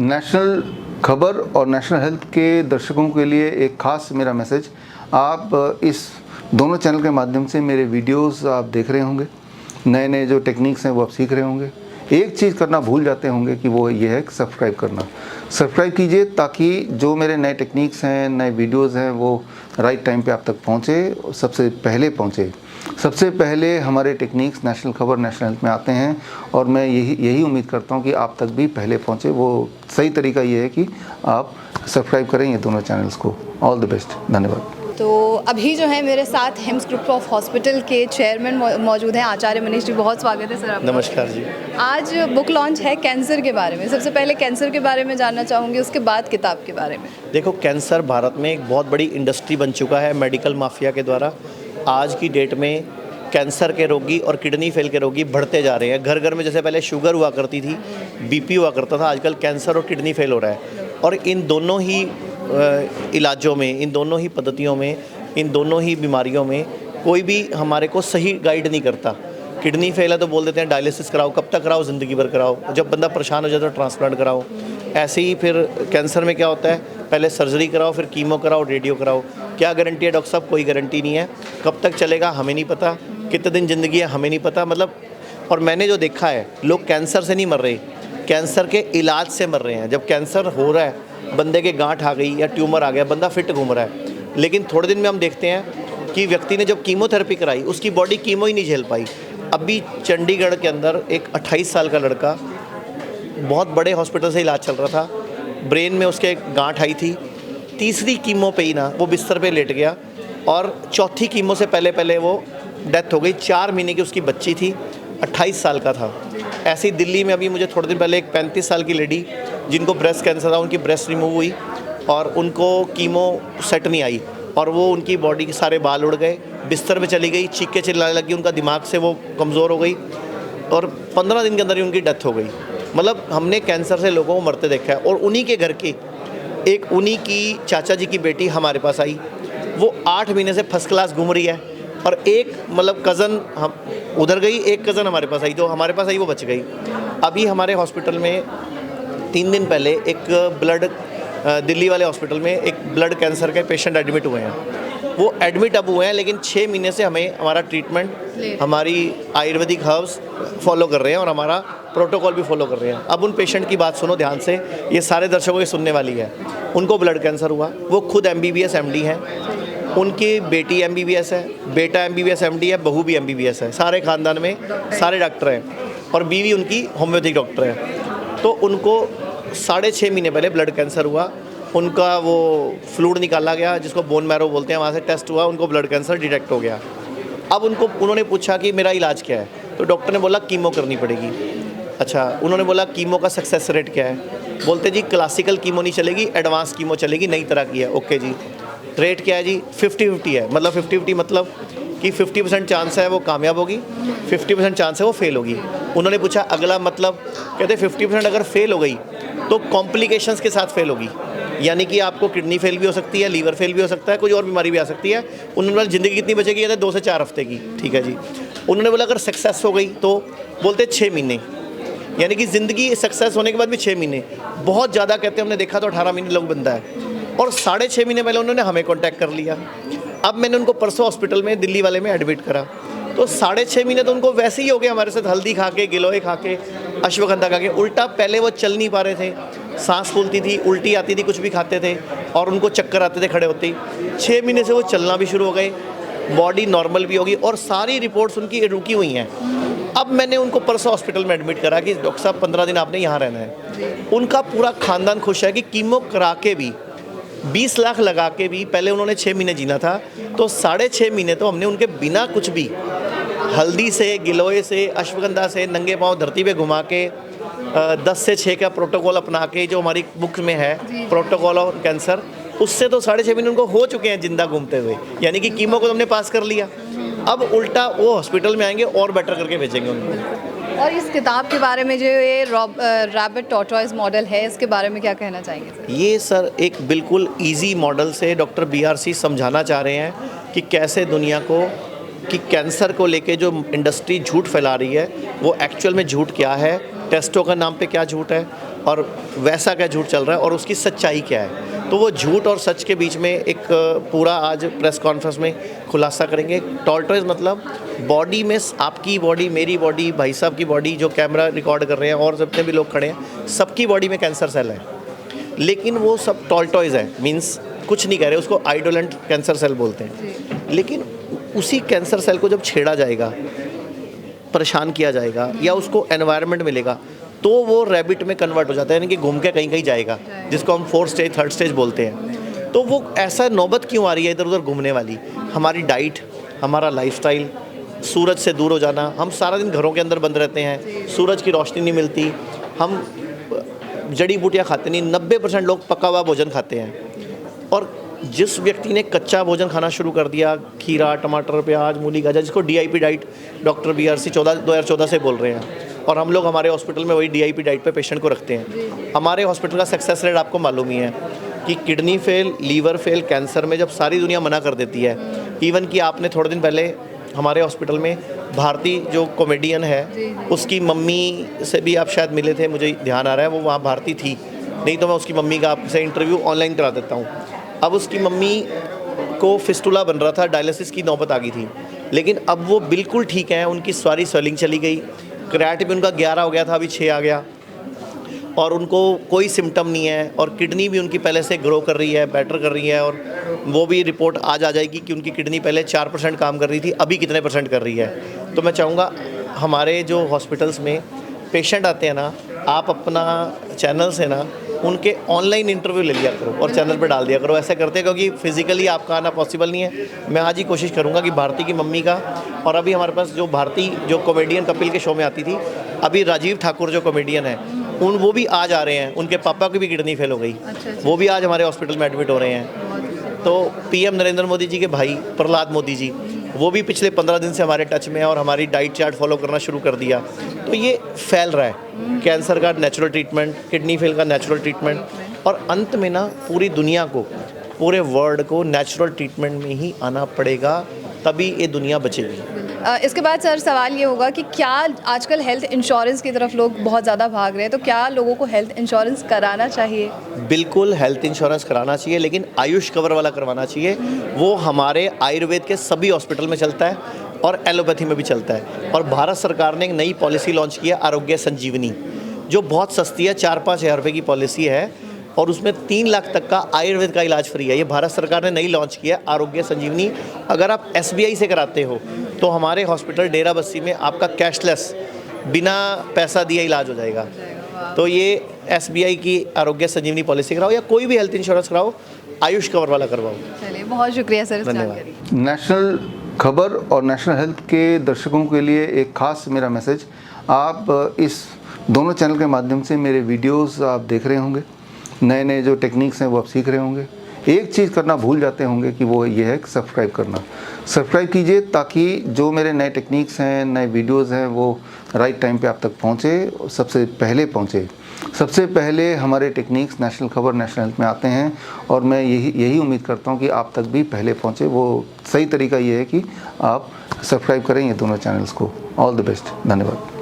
National खबर और national health के दर्शकों के लिए एक ख़ास मेरा मैसेज। आप इस दोनों चैनल के माध्यम से मेरे वीडियोस आप देख रहे होंगे, नए नए जो टेक्निक्स हैं वो आप सीख रहे होंगे। एक चीज़ करना भूल जाते होंगे कि वो ये है कि सब्सक्राइब करना। सब्सक्राइब कीजिए ताकि जो मेरे नए टेक्निक्स हैं, नए वीडियोस हैं, वो राइट टाइम पे आप तक पहुँचे, सबसे पहले पहुँचे। सबसे पहले हमारे टेक्निक्स नेशनल खबर, नेशनल हेल्थ में आते हैं और मैं यही उम्मीद करता हूं कि आप तक भी पहले पहुंचे। वो सही तरीका ये है कि आप सब्सक्राइब करें ये दोनों चैनल्स को। ऑल द बेस्ट, धन्यवाद। तो अभी जो है मेरे साथ हिम्स ग्रुप ऑफ हॉस्पिटल के चेयरमैन मौजूद हैं, आचार्य मनीष जी। बहुत स्वागत है सर आपका। नमस्कार जी। आज बुक लॉन्च है कैंसर के बारे में। सबसे पहले कैंसर के बारे में जानना चाहूँगी, उसके बाद किताब के बारे में। देखो, कैंसर भारत में एक बहुत बड़ी इंडस्ट्री बन चुका है मेडिकल माफिया के द्वारा। आज की डेट में कैंसर के रोगी और किडनी फेल के रोगी बढ़ते जा रहे हैं। घर घर में जैसे पहले शुगर हुआ करती थी, बीपी हुआ करता था, आजकल कैंसर और किडनी फेल हो रहा है। और इन दोनों ही इलाजों में, इन दोनों ही पद्धतियों में, इन दोनों ही बीमारियों में कोई भी हमारे को सही गाइड नहीं करता। किडनी फेल है तो बोल देते हैं डायलिसिस कराओ, कब तक कराओ, ज़िंदगी भर कराओ। जब बंदा परेशान हो जाता है तो ट्रांसप्लांट कराओ। ऐसे ही फिर कैंसर में क्या होता है, पहले सर्जरी कराओ, फिर कीमो कराओ, रेडियो कराओ। क्या गारंटी है डॉक्टर साहब? कोई गारंटी नहीं है। कब तक चलेगा हमें नहीं पता, कितने दिन ज़िंदगी है हमें नहीं पता। मतलब, और मैंने जो देखा है, लोग कैंसर से नहीं मर रहे, कैंसर के इलाज से मर रहे हैं। जब कैंसर हो रहा है, बंदे के गांठ आ गई या ट्यूमर आ गया, बंदा फिट घूम रहा है, लेकिन थोड़े दिन में हम देखते हैं कि व्यक्ति ने जब कीमोथेरेपी कराई, उसकी बॉडी कीमो ही नहीं झेल पाई। अभी चंडीगढ़ के अंदर एक 28 साल का लड़का, बहुत बड़े हॉस्पिटल से इलाज चल रहा था, ब्रेन में उसके गांठ आई थी। तीसरी कीमो पे ही ना वो बिस्तर पे लेट गया और चौथी कीमो से पहले वो डेथ हो गई। 4 महीने की उसकी बच्ची थी, 28 साल का था। ऐसे ही दिल्ली में अभी मुझे थोड़े दिन पहले एक 35 साल की लेडी, जिनको ब्रेस्ट कैंसर था, उनकी ब्रेस्ट रिमूव हुई और उनको कीमो सेट नहीं आई और वो उनकी बॉडी के सारे बाल उड़ गए, बिस्तर पे चली गई, चीख के चिल्लाने लगी, उनका दिमाग से वो कमज़ोर हो गई और 15 दिन के अंदर ही उनकी डेथ हो गई। मतलब हमने कैंसर से लोगों को मरते देखा है। और उन्हीं के घर की उन्हीं की चाचा जी की बेटी हमारे पास आई, वो 8 महीने से फर्स्ट क्लास घूम रही है। और एक मतलब कज़न हम उधर गई, एक कज़न हमारे पास आई, जो हमारे पास आई वो बच गई। अभी हमारे हॉस्पिटल में 3 दिन पहले एक दिल्ली वाले हॉस्पिटल में एक ब्लड कैंसर के पेशेंट एडमिट हुए हैं। वो एडमिट अब हुए हैं, लेकिन 6 महीने से हमारा ट्रीटमेंट, हमारी आयुर्वेदिक हर्ब्स फॉलो कर रहे हैं और हमारा प्रोटोकॉल भी फॉलो कर रहे हैं। अब उन पेशेंट की बात सुनो ध्यान से, ये सारे दर्शकों की सुनने वाली है। उनको ब्लड कैंसर हुआ, वो खुद MBBS MD हैं, उनकी बेटी MBBS है, बेटा MBBS MD है, बहू भी MBBS है, सारे ख़ानदान में सारे डॉक्टर हैं और बीवी उनकी होम्योपैथिक डॉक्टर है। तो उनको 6.5 महीने पहले ब्लड कैंसर हुआ। उनका वो फ्लूइड निकाला गया, जिसको बोन मैरो बोलते हैं, वहाँ से टेस्ट हुआ, उनको ब्लड कैंसर डिटेक्ट हो गया। अब उन्होंने पूछा कि मेरा इलाज क्या है, तो डॉक्टर ने बोला कीमो करनी पड़ेगी। अच्छा, उन्होंने बोला कीमो का सक्सेस रेट क्या है? बोलते जी क्लासिकल कीमो नहीं चलेगी, एडवांस कीमो चलेगी, नई तरह की है। ओके जी, रेट क्या है जी? 50-50 है। मतलब 50-50 मतलब कि 50% चांस है वो कामयाब होगी, 50% चांस है वो फेल होगी। उन्होंने पूछा अगला मतलब, कहते 50% अगर फेल हो गई तो कॉम्प्लिकेशंस के साथ फेल होगी, यानी कि आपको किडनी फेल भी हो सकती है, लीवर फेल भी हो सकता है, कोई और बीमारी भी आ सकती है। उन्होंने बोला ज़िंदगी कितनी बचेगी? कहते 2 से 4 हफ्ते की। ठीक है जी। उन्होंने बोला अगर सक्सेस हो गई तो बोलते 6 महीने, यानी कि ज़िंदगी सक्सेस होने के बाद भी 6 महीने। बहुत ज़्यादा कहते हैं, हमने देखा तो 18 महीने लोग बनता है। और 6.5 महीने पहले उन्होंने हमें कॉन्टैक्ट कर लिया। अब मैंने उनको परसों हॉस्पिटल में दिल्ली वाले में एडमिट करा, तो 6.5 महीने तो उनको वैसे ही हो गए हमारे साथ, हल्दी खा के, गिलोय खा के, अश्वगंधा खा के। उल्टा पहले वो चल नहीं पा रहे थे, सांस फूलती थी, उल्टी आती थी, कुछ भी खाते थे और उनको चक्कर आते थे खड़े होते ही। 6 महीने से वो चलना भी शुरू हो गए, बॉडी नॉर्मल भी होगी और सारी रिपोर्ट्स उनकी रुकी हुई हैं। अब मैंने उनको परसों हॉस्पिटल में एडमिट करा कि डॉक्टर साहब 15 दिन आपने यहाँ रहना है। उनका पूरा खानदान खुश है कि कीमो करा के भी, 20 लाख लगा के भी, पहले उन्होंने 6 महीने जीना था, तो 6.5 महीने तो हमने उनके बिना कुछ भी, हल्दी से, गिलोय से, अश्वगंधा से, नंगे पाँव धरती पे घुमा के, 10 से 6 का प्रोटोकॉल अपना के, जो हमारी बुक में है प्रोटोकॉल ऑफ कैंसर, उससे तो 6.5 महीने उनको हो चुके हैं जिंदा घूमते हुए, यानी कि कीमो को हमने पास कर लिया। अब उल्टा वो हॉस्पिटल में आएंगे और बेटर करके भेजेंगे उनको। और इस किताब के बारे में, जो ये रैबिट टॉर्टॉइज मॉडल है, इसके बारे में क्या कहना चाहेंगे सर? ये सर एक बिल्कुल इजी मॉडल से डॉक्टर BRC समझाना चाह रहे हैं कि कैसे दुनिया को, कि कैंसर को लेके जो इंडस्ट्री झूठ फैला रही है वो एक्चुअल में झूठ क्या है, टेस्टों का नाम पे क्या झूठ है, और वैसा क्या झूठ चल रहा है और उसकी सच्चाई क्या है। तो वो झूठ और सच के बीच में एक पूरा आज प्रेस कॉन्फ्रेंस में खुलासा करेंगे। टॉर्टोइज मतलब बॉडी में, आपकी बॉडी, मेरी बॉडी, भाई साहब की बॉडी जो कैमरा रिकॉर्ड कर रहे हैं और जितने भी लोग खड़े हैं, सबकी बॉडी में कैंसर सेल है, लेकिन वो सब टॉर्टोइज है, मीन्स कुछ नहीं कह रहे, उसको आइडोलेंट कैंसर सेल बोलते हैं। लेकिन उसी कैंसर सेल को जब छेड़ा जाएगा, परेशान किया जाएगा या उसको एनवायरनमेंट मिलेगा, तो वो रैबिट में कन्वर्ट हो जाता है, यानी कि घूम के कहीं कहीं जाएगा, जिसको हम 4th स्टेज 3rd स्टेज बोलते हैं। तो वो ऐसा नौबत क्यों आ रही है इधर उधर घूमने वाली? हमारी डाइट, हमारा लाइफस्टाइल, सूरज से दूर हो जाना, हम सारा दिन घरों के अंदर बंद रहते हैं, सूरज की रोशनी नहीं मिलती, हम जड़ी बूटियाँ खाते नहीं, 90% लोग पका हुआ भोजन खाते हैं। और जिस व्यक्ति ने कच्चा भोजन खाना शुरू कर दिया, खीरा, टमाटर, प्याज, मूली, गाजर, जिसको DIP डाइट डॉक्टर BRC 2014 से बोल रहे हैं, और हम लोग हमारे हॉस्पिटल में वही DIP डाइट पे पेशेंट को रखते हैं। हमारे हॉस्पिटल का सक्सेस रेट आपको मालूम ही है कि kidney fail, liver fail, cancer में जब सारी दुनिया मना कर देती है, इवन कि आपने थोड़े दिन पहले हमारे हॉस्पिटल में भारती जो कॉमेडियन है, उसकी मम्मी से भी आप शायद मिले थे, मुझे ध्यान आ रहा है, वो वहाँ भारती थी, नहीं तो मैं उसकी मम्मी का आपसे इंटरव्यू ऑनलाइन करा देता हूँ। अब उसकी मम्मी को फिस्टुला बन रहा था, डायलिसिस की नौबत आ गई थी, लेकिन अब वो बिल्कुल ठीक हैं, उनकी सारी स्वेलिंग चली गई, क्रिएटिनिन भी उनका 11 हो गया था, अभी 6 आ गया, और उनको कोई सिम्टम नहीं है, और किडनी भी उनकी पहले से ग्रो कर रही है, बेटर कर रही है, और वो भी रिपोर्ट आज आ जाएगी कि उनकी किडनी पहले 4% काम कर रही थी, अभी कितने % कर रही है। तो मैं चाहूँगा हमारे जो हॉस्पिटल्स में पेशेंट आते हैं ना, आप अपना चैनल से ना उनके ऑनलाइन इंटरव्यू ले लिया करो और चैनल पर डाल दिया करो। ऐसा करते हैं क्योंकि फिजिकली आपका आना पॉसिबल नहीं है। मैं आज ही कोशिश करूंगा कि भारती की मम्मी का, और अभी हमारे पास जो भारती जो कॉमेडियन कपिल के शो में आती थी, अभी राजीव ठाकुर जो कॉमेडियन है, वो भी आज आ रहे हैं, उनके पापा की भी किडनी फेल हो गई, वो भी आज हमारे हॉस्पिटल में एडमिट हो रहे हैं। तो PM नरेंद्र मोदी जी के भाई प्रहलाद मोदी जी, वो भी पिछले 15 दिन से हमारे टच में है और हमारी डाइट चार्ट फॉलो करना शुरू कर दिया। तो ये फैल रहा है, कैंसर का नेचुरल ट्रीटमेंट, किडनी फेल का नेचुरल ट्रीटमेंट, और अंत में ना पूरी दुनिया को, पूरे वर्ल्ड को नेचुरल ट्रीटमेंट में ही आना पड़ेगा, तभी ये दुनिया बचेगी। इसके बाद सर सवाल ये होगा कि क्या आजकल हेल्थ इंश्योरेंस की तरफ लोग बहुत ज़्यादा भाग रहे हैं, तो क्या लोगों को हेल्थ इंश्योरेंस कराना चाहिए? बिल्कुल हेल्थ इंश्योरेंस कराना चाहिए, लेकिन आयुष कवर वाला करवाना चाहिए। वो हमारे आयुर्वेद के सभी हॉस्पिटल में चलता है और एलोपैथी में भी चलता है। और भारत सरकार ने एक नई पॉलिसी लॉन्च की है, आरोग्य संजीवनी, जो बहुत सस्ती है, 4-5 हज़ार रुपये की पॉलिसी है, और उसमें 3 लाख तक का आयुर्वेद का इलाज फ्री है। ये भारत सरकार ने नई लॉन्च किया है, आरोग्य संजीवनी। अगर आप SBI से कराते हो तो हमारे हॉस्पिटल डेरा बस्सी में आपका कैशलेस, बिना पैसा दिए इलाज हो जाएगा। तो ये SBI की आरोग्य संजीवनी पॉलिसी कराओ, या कोई भी हेल्थ इंश्योरेंस कराओ, आयुष कवर वाला करवाओ। चलिए, बहुत शुक्रिया सर इस जानकारी। नेशनल खबर और नेशनल हेल्थ के दर्शकों के लिए एक खास मेरा मैसेज, आप इस दोनों चैनल के माध्यम से मेरे वीडियोस आप देख रहे होंगे, नए नए जो टेक्निक्स हैं वो आप सीख रहे होंगे। एक चीज़ करना भूल जाते होंगे कि वो ये है कि सब्सक्राइब करना। सब्सक्राइब कीजिए ताकि जो मेरे नए टेक्निक्स हैं, नए वीडियोस हैं, वो राइट टाइम पे आप तक पहुँचे, सबसे पहले पहुँचे। सबसे पहले हमारे टेक्निक्स नेशनल खबर, नेशनल हेल्थ में आते हैं, और मैं यही उम्मीद करता हूँ कि आप तक भी पहले पहुँचे। वो सही तरीका ये है कि आप सब्सक्राइब करें ये दोनों चैनल्स को। ऑल द बेस्ट, धन्यवाद।